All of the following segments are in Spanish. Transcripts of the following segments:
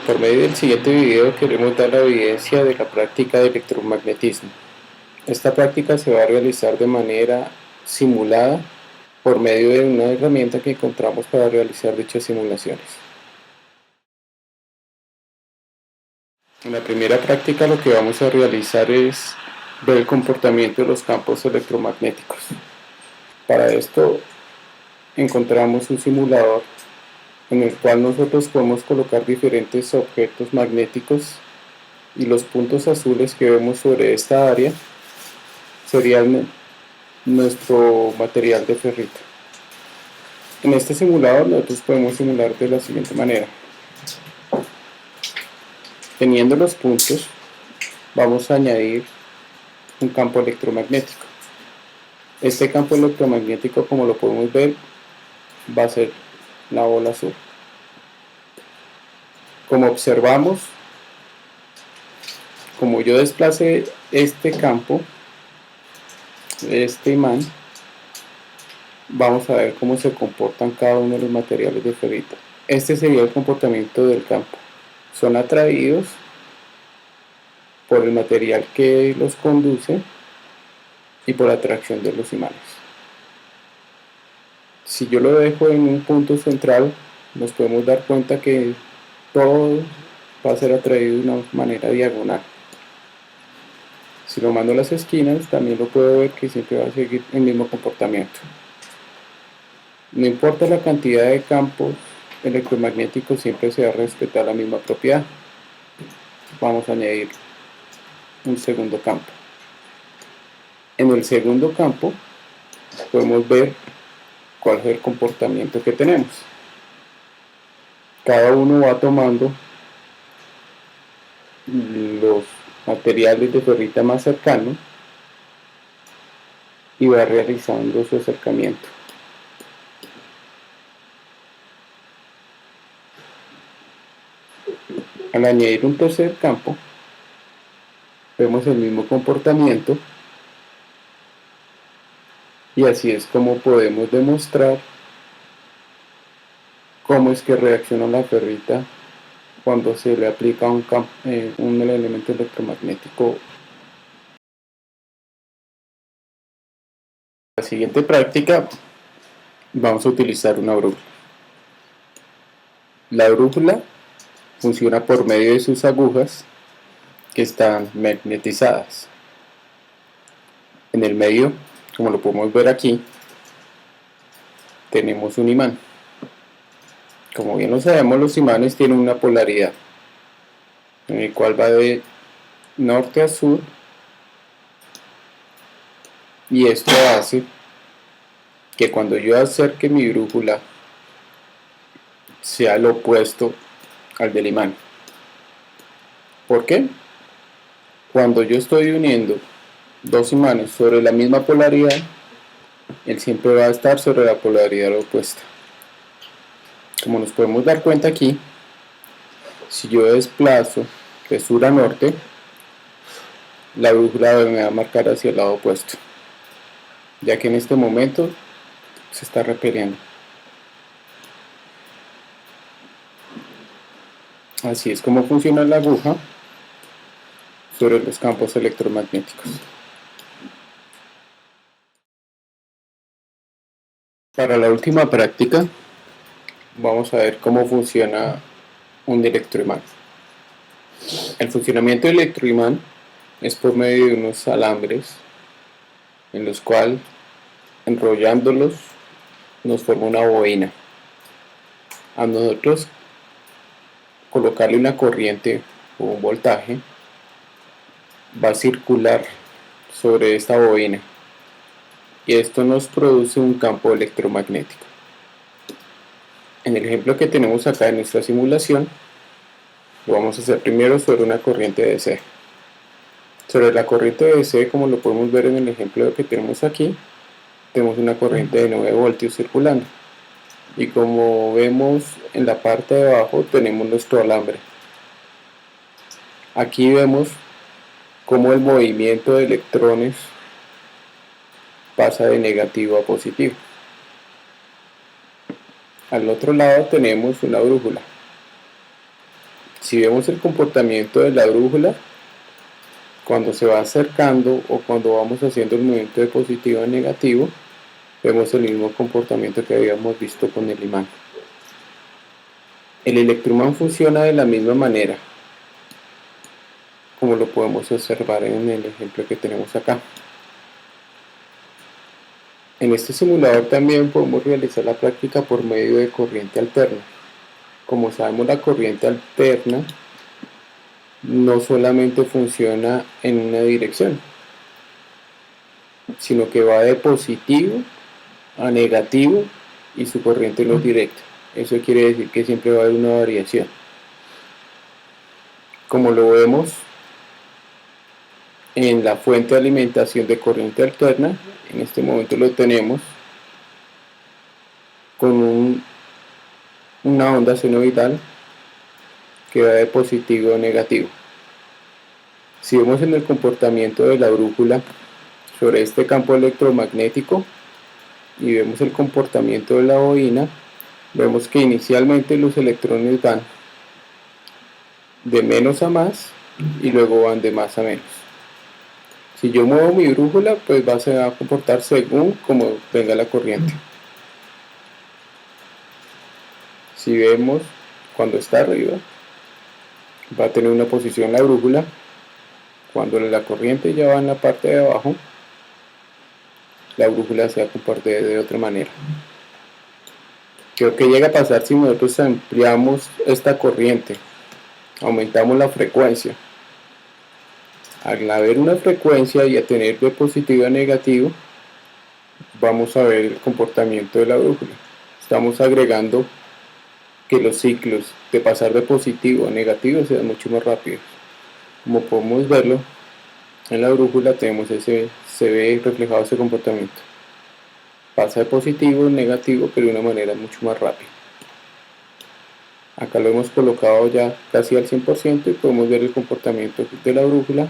Por medio del siguiente video queremos dar la evidencia de la práctica de electromagnetismo. Esta práctica se va a realizar de manera simulada por medio de una herramienta que encontramos para realizar dichas simulaciones. En la primera práctica lo que vamos a realizar es ver el comportamiento de los campos electromagnéticos. Para esto encontramos un simulador en el cual nosotros podemos colocar diferentes objetos magnéticos y los puntos azules que vemos sobre esta área serían nuestro material de ferrita. En este simulador nosotros podemos simular de la siguiente manera. Teniendo los puntos, vamos a añadir un campo electromagnético. Este campo electromagnético, como lo podemos ver, va a ser la bola azul. Como observamos, como yo desplace este campo, este imán, vamos a ver cómo se comportan cada uno de los materiales de ferrita. Este sería el comportamiento del campo. Son atraídos por el material que los conduce y por la atracción de los imanes. Si yo lo dejo en un punto central, nos podemos dar cuenta que todo va a ser atraído de una manera diagonal. Si lo mando a las esquinas, también lo puedo ver que siempre va a seguir el mismo comportamiento. No importa la cantidad de campos electromagnéticos, siempre se va a respetar la misma propiedad. Vamos a añadir un segundo campo. En el segundo campo podemos ver cuál es el comportamiento que tenemos. Cada uno va tomando los materiales de ferrita más cercanos y va realizando su acercamiento. Al añadir un tercer campo, vemos el mismo comportamiento y así es como podemos demostrar cómo es que reacciona la ferrita cuando se le aplica un elemento electromagnético. En la siguiente práctica vamos a utilizar una brújula. La brújula funciona por medio de sus agujas que están magnetizadas. En el medio, como lo podemos ver aquí, tenemos un imán. Como bien lo sabemos, los imanes tienen una polaridad, en el cual va de norte a sur, y esto hace que cuando yo acerque mi brújula sea el opuesto al del imán. ¿Por qué? Cuando yo estoy uniendo dos imanes sobre la misma polaridad, él siempre va a estar sobre la polaridad opuesta. Como nos podemos dar cuenta aquí, si yo desplazo de sur a norte, la brújula me va a marcar hacia el lado opuesto, ya que en este momento se está repeliendo. Así es como funciona la aguja sobre los campos electromagnéticos. Para la última práctica vamos a ver cómo funciona un electroimán. El funcionamiento del electroimán es por medio de unos alambres en los cuales, enrollándolos, nos forma una bobina. A nosotros colocarle una corriente o un voltaje, va a circular sobre esta bobina y esto nos produce un campo electromagnético. En el ejemplo que tenemos acá en nuestra simulación, lo vamos a hacer primero sobre una corriente DC. Sobre la corriente DC, como lo podemos ver en el ejemplo que tenemos aquí, tenemos una corriente de 9 voltios circulando. Y como vemos en la parte de abajo tenemos nuestro alambre. Aquí vemos cómo el movimiento de electrones pasa de negativo a positivo. Al otro lado tenemos una brújula. Si vemos el comportamiento de la brújula, cuando se va acercando o cuando vamos haciendo el movimiento de positivo a negativo, vemos el mismo comportamiento que habíamos visto con el imán. El electroimán funciona de la misma manera, como lo podemos observar en el ejemplo que tenemos acá. En este simulador también podemos realizar la práctica por medio de corriente alterna. Como sabemos, la corriente alterna no solamente funciona en una dirección, sino que va de positivo a negativo y su corriente no es directa. Eso quiere decir que siempre va a haber una variación. Como lo vemos en la fuente de alimentación de corriente alterna, en este momento lo tenemos con una onda senoidal que va de positivo a negativo. Si vemos en el comportamiento de la brújula sobre este campo electromagnético y vemos el comportamiento de la bobina, vemos que inicialmente los electrones van de menos a más y luego van de más a menos. Si yo muevo mi brújula, pues se va a comportar según como venga la corriente. Si vemos cuando está arriba, va a tener una posición la brújula. Cuando la corriente ya va en la parte de abajo, la brújula se va a comportar de otra manera. Creo que llega a pasar si nosotros ampliamos esta corriente, aumentamos la frecuencia. Al haber una frecuencia y a tener de positivo a negativo, vamos a ver el comportamiento de la brújula. Estamos agregando que los ciclos de pasar de positivo a negativo sean mucho más rápidos. Como podemos verlo en la brújula, se ve reflejado ese comportamiento. Pasa de positivo a negativo, pero de una manera mucho más rápida. Acá lo hemos colocado ya casi al 100% y podemos ver el comportamiento de la brújula.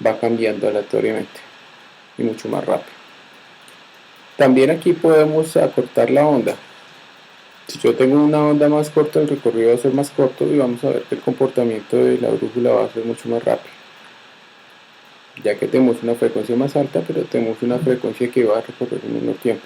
Va cambiando aleatoriamente y mucho más rápido. También aquí podemos acortar la onda. Si yo tengo una onda más corta, el recorrido va a ser más corto y vamos a ver que el comportamiento de la brújula va a ser mucho más rápido, ya que tenemos una frecuencia más alta, pero tenemos una frecuencia que va a recorrer en menor tiempo.